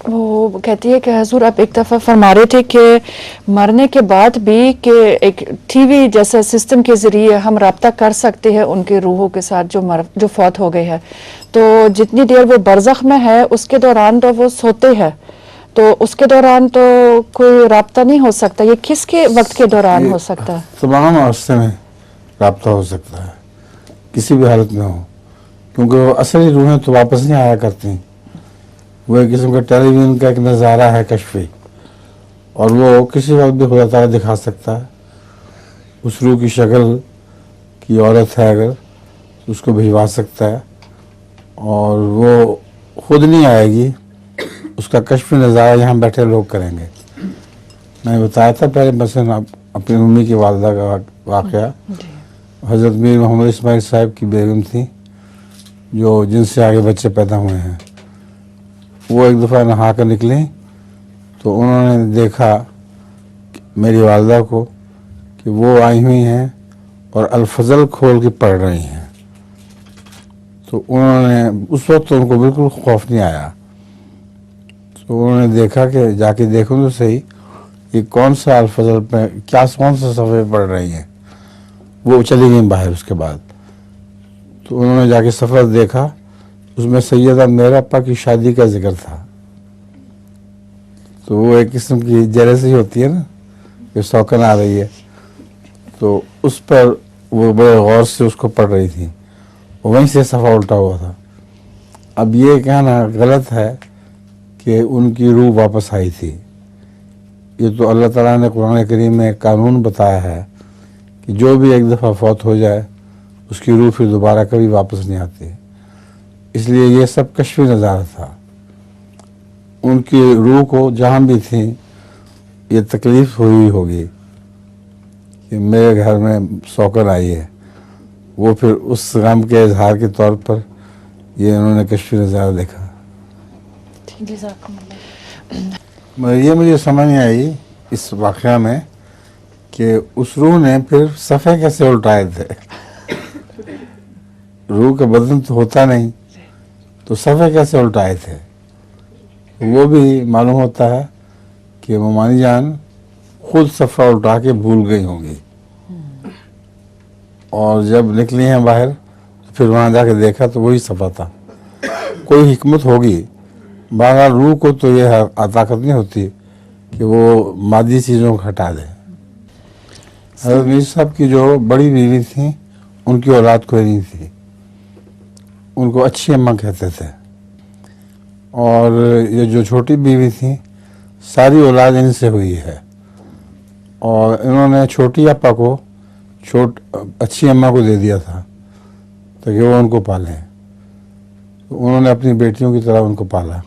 وہ کہتی ہے کہ حضور آپ ایک دفعہ فرما رہے تھے کہ مرنے کے بعد بھی کہ ایک ٹی وی جیسا سسٹم کے ذریعے ہم رابطہ کر سکتے ہیں ان کے روحوں کے ساتھ جو فوت ہو گئے ہیں، تو جتنی دیر وہ برزخ میں ہے اس کے دوران تو وہ سوتے ہیں، تو اس کے دوران تو کوئی رابطہ نہیں ہو سکتا. یہ کس کے وقت کے دوران ہو سکتا ہے؟ تمام عرصے میں رابطہ ہو سکتا ہے، کسی بھی حالت میں ہو، کیونکہ وہ اصلی روحیں تو واپس نہیں آیا کرتی. وہ ایک قسم کا ٹیلی ویژن کا ایک نظارہ ہے کشفی، اور وہ کسی وقت بھی خدا تعالیٰ دکھا سکتا ہے. اس روح کی شکل کی عورت ہے اگر تو اس کو بھجوا سکتا ہے، اور وہ خود نہیں آئے گی، اس کا کشفی نظارہ یہاں بیٹھے لوگ کریں گے. میں نے بتایا تھا پہلے مثلا اپنی امی کی والدہ کا واقعہ. حضرت میر محمد اسماعیل صاحب کی بیگم تھی جو جن سے آگے بچے پیدا ہوئے ہیں. وہ ایک دفعہ نہا کر نکلیں تو انہوں نے دیکھا میری والدہ کو کہ وہ آئی ہوئی ہیں اور الفضل کھول کے پڑھ رہی ہیں. تو انہوں نے اس وقت تو ان کو بالکل خوف نہیں آیا. تو انہوں نے دیکھا کہ جا کے دیکھوں تو صحیح یہ کون سا الفضل پہ کون سا صفحے پڑھ رہی ہیں. وہ چلی گئیں باہر. اس کے بعد تو انہوں نے جا کے صفحہ دیکھا، اس میں سیدہ میرپا کی شادی کا ذکر تھا. تو وہ ایک قسم کی جیلسی ہوتی ہے نا کہ سوکن آ رہی ہے، تو اس پر وہ بڑے غور سے اس کو پڑھ رہی تھی. وہیں سے صفحہ الٹا ہوا تھا. اب یہ کہنا غلط ہے کہ ان کی روح واپس آئی تھی. یہ تو اللہ تعالیٰ نے قرآن کریم میں ایک قانون بتایا ہے کہ جو بھی ایک دفعہ فوت ہو جائے اس کی روح پھر دوبارہ کبھی واپس نہیں آتی. اس لیے یہ سب کشفی نظارہ تھا. ان کی روح کو جہاں بھی تھیں یہ تکلیف ہوئی ہوگی کہ میرے گھر میں سوکن آئی ہے. وہ پھر اس غم کے اظہار کے طور پر یہ انہوں نے کشفی نظارہ دیکھا. یہ مجھے سمجھ نہیں آئی اس واقعہ میں کہ اس روح نے پھر صفحے کیسے الٹائے تھے. روح کا بدن تو ہوتا نہیں تو صفحے کیسے الٹائے تھے. وہ بھی معلوم ہوتا ہے کہ ممانی جان خود صفحہ الٹا کے بھول گئی ہوں گی، اور جب نکلی ہیں باہر تو پھر وہاں جا کے دیکھا تو وہی صفحہ تھا. کوئی حکمت ہوگی. بہرحال روح کو تو یہ طاقت نہیں ہوتی کہ وہ مادی چیزوں کو ہٹا دے. حضرت میر صاحب کی جو بڑی بیوی تھیں ان کی اولاد کوئی نہیں تھی. ان کو اچھی اماں کہتے تھے. اور یہ جو چھوٹی بیوی تھیں ساری اولاد ان سے ہوئی ہے، اور انہوں نے چھوٹی اپا کو اچھی اماں کو دے دیا تھا تاکہ وہ ان کو پالیں. انہوں نے اپنی بیٹیوں کی طرح ان کو پالا.